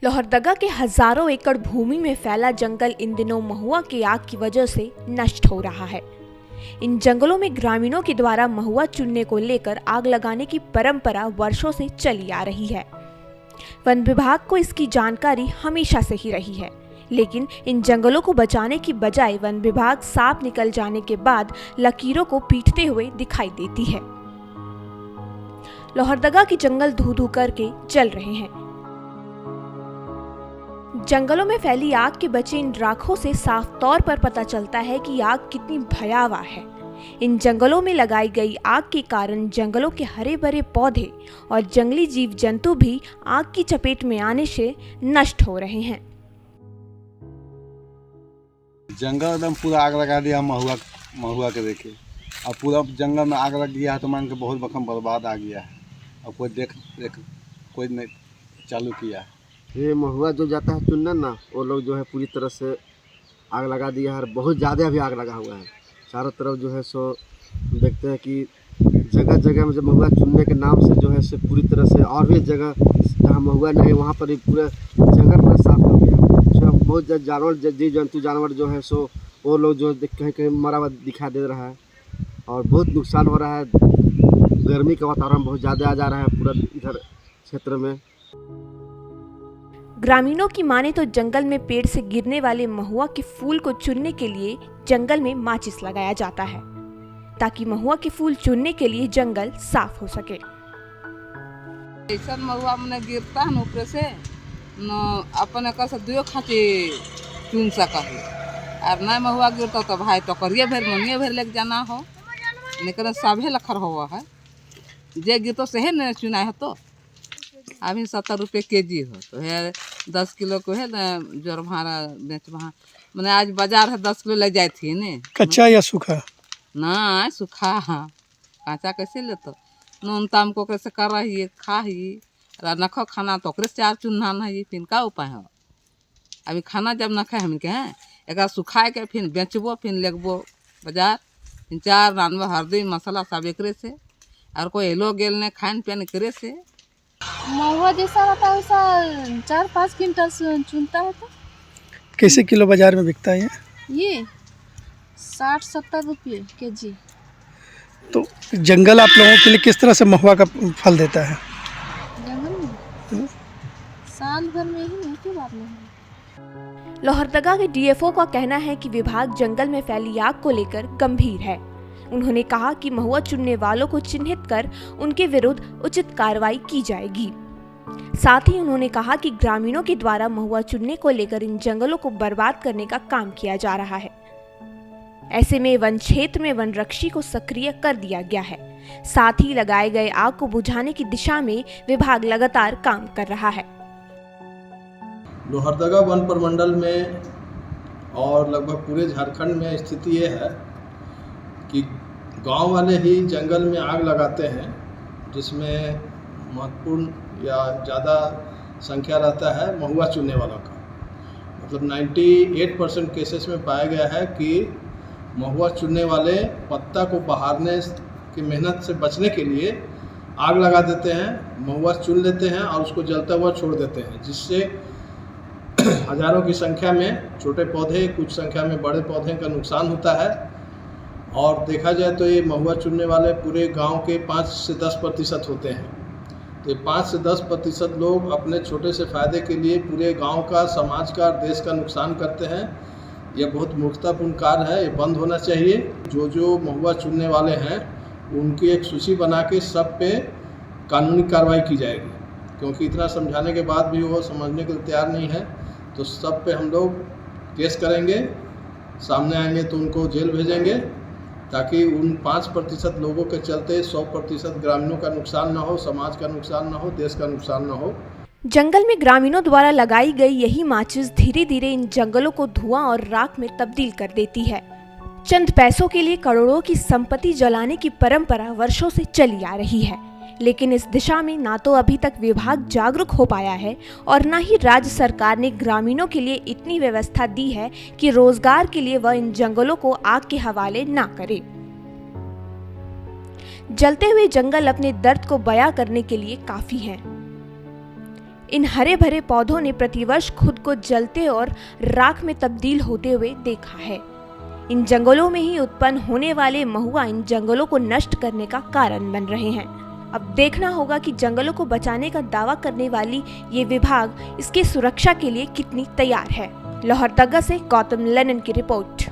लोहरदगा के हजारों एकड़ भूमि में फैला जंगल इन दिनों महुआ की आग की वजह से नष्ट हो रहा है। इन जंगलों में ग्रामीणों के द्वारा महुआ चुनने को लेकर आग लगाने की परंपरा वर्षों से चली आ रही है। वन विभाग को इसकी जानकारी हमेशा से ही रही है, लेकिन इन जंगलों को बचाने की बजाय वन विभाग सांप निकल जाने के बाद लकीरों को पीटते हुए दिखाई देती है। लोहरदगा के जंगल धू धू करके जल रहे हैं। जंगलों में फैली आग के बचे इन राखों से साफ तौर पर पता चलता है कि आग कितनी भयावह है। इन जंगलों में लगाई गई आग के कारण जंगलों के हरे भरे पौधे और जंगली जीव जंतु भी आग की चपेट में आने से नष्ट हो रहे हैं। जंगल एकदम पूरा आग लगा दिया महुआ के देखे। अब पूरा जंगल में आग लग गया है तो मान के बहुत बखम बर्बाद आ गया है। अब कोई नहीं चालू किया है। ये महुआ जो जाता है चुनने ना, वो लोग जो है पूरी तरह से आग लगा दिया है। बहुत ज़्यादा भी आग लगा हुआ है। चारों तरफ जो है सो देखते हैं कि जगह जगह में जो महुआ चुनने के नाम से जो है सो पूरी तरह से, और भी जगह जहाँ महुआ नहीं वहाँ पर भी पूरा जंगल पूरा साफ हो गया। उसमें बहुत जानवर जीव जंतु जानवर जो है सो वो लोग जो कहीं कहीं मरा हुआ दिखाई दे रहा है और बहुत नुकसान हो रहा है। गर्मी का वातावरण बहुत ज़्यादा आ जा रहा है पूरा इधर क्षेत्र में। ग्रामीणों की माने तो जंगल में पेड़ से गिरने वाले महुआ के फूल को चुनने के लिए जंगल में माचिस लगाया जाता है, ताकि महुआ के फूल चुनने के लिए जंगल साफ हो सके। ऐसा महुआ में गिरता है ऊपर से न अपन एक से दुयो खाती चुन सका है। और न महुआ गिरता तो भाई तो करिए भर मनिए भर लेके जाना हो, लेकिन सभे लखर हुआ है। जे गिरतो से है न चुना है तो अभी 70 रुपये केजी हो तो है 10 किलो को है ना जोर भाड़ा बेच वहाँ मैंने आज बाजार है 10 किलो ले जाए थी ने। कच्चा या सूखा? ना सूखा काँचा कैसे ले तो नून ताम को कैसे कर रही है खा ही नखो खाना तो ओकरे चार चुन्ना नहीं फिर का उपाय हो। अभी खाना जब न खाए हम के हैं एक सुखाए के फिर बेचबो फिर लेगबो बाजार फिर चार रानबो हल्दी मसाला सब एकरे से और कोई एलो गेल ने खान पिन करे से। महुआ जैसा रहता है वैसा 4-5 क्विंटल चुनता है। तो कैसे किलो बाजार में बिकता है ये 60-70 रुपये केजी। तो जंगल आप लोगों के लिए किस तरह से महुआ का फल देता है? जंगल में साल भर में ही नहीं की बात नहीं। लोहरदगा के डीएफओ का कहना है कि विभाग जंगल में फैली आग को लेकर गंभीर है। उन्होंने कहा कि महुआ चुनने वालों को चिन्हित कर उनके विरुद्ध उचित कार्रवाई की जाएगी। साथ ही उन्होंने कहा कि ग्रामीणों के द्वारा महुआ चुनने को लेकर इन जंगलों को बर्बाद करने का काम किया जा रहा है। ऐसे में वन क्षेत्र में वन रक्षी को सक्रिय कर दिया गया है। साथ ही लगाए गए आग को बुझाने की दिशा में विभाग लगातार काम कर रहा है। लोहरदगा वन प्रमंडल में और लगभग पूरे झारखंड में स्थिति ये है कि गांव वाले ही जंगल में आग लगाते हैं, जिसमें महत्वपूर्ण या ज़्यादा संख्या रहता है महुआ चुनने वालों का। मतलब 98% केसेस में पाया गया है कि महुआ चुनने वाले पत्ता को बहारने की मेहनत से बचने के लिए आग लगा देते हैं, महुआ चुन लेते हैं और उसको जलता हुआ छोड़ देते हैं, जिससे हजारों की संख्या में छोटे पौधे कुछ संख्या में बड़े पौधे का नुकसान होता है। और देखा जाए तो ये महुआ चुनने वाले पूरे गांव के 5 से 10% होते हैं। तो ये 5 से 10% लोग अपने छोटे से फ़ायदे के लिए पूरे गांव का, समाज का, देश का नुकसान करते हैं। यह बहुत मूर्खतापूर्ण कार्य है, ये बंद होना चाहिए। जो महुआ चुनने वाले हैं उनकी एक सूची बना के सब पे कानूनी कार्रवाई की जाएगी, क्योंकि इतना समझाने के बाद भी वो समझने के लिए तैयार नहीं है। तो सब पे हम लोग केस करेंगे, सामने आएंगे तो उनको जेल भेजेंगे, ताकि उन 5% लोगों के चलते 100% ग्रामीणों का नुकसान ना हो, समाज का नुकसान ना हो, देश का नुकसान ना हो। जंगल में ग्रामीणों द्वारा लगाई गई यही माचिस धीरे धीरे इन जंगलों को धुआं और राख में तब्दील कर देती है। चंद पैसों के लिए करोड़ों की संपत्ति जलाने की परंपरा वर्षों से चली आ रही है, लेकिन इस दिशा में ना तो अभी तक विभाग जागरूक हो पाया है और न ही राज्य सरकार ने ग्रामीणों के लिए इतनी व्यवस्था दी है कि रोजगार के लिए वह इन जंगलों को आग के हवाले ना करे। जलते हुए जंगल अपने दर्द को बयां करने के लिए काफी हैं। इन हरे भरे पौधों ने प्रतिवर्ष खुद को जलते और राख में तब्दील होते हुए देखा है। इन जंगलों में ही उत्पन्न होने वाले महुआ इन जंगलों को नष्ट करने का कारण बन रहे हैं। अब देखना होगा कि जंगलों को बचाने का दावा करने वाली ये विभाग इसकी सुरक्षा के लिए कितनी तैयार है। लोहरदगा से गौतम लेनन की रिपोर्ट।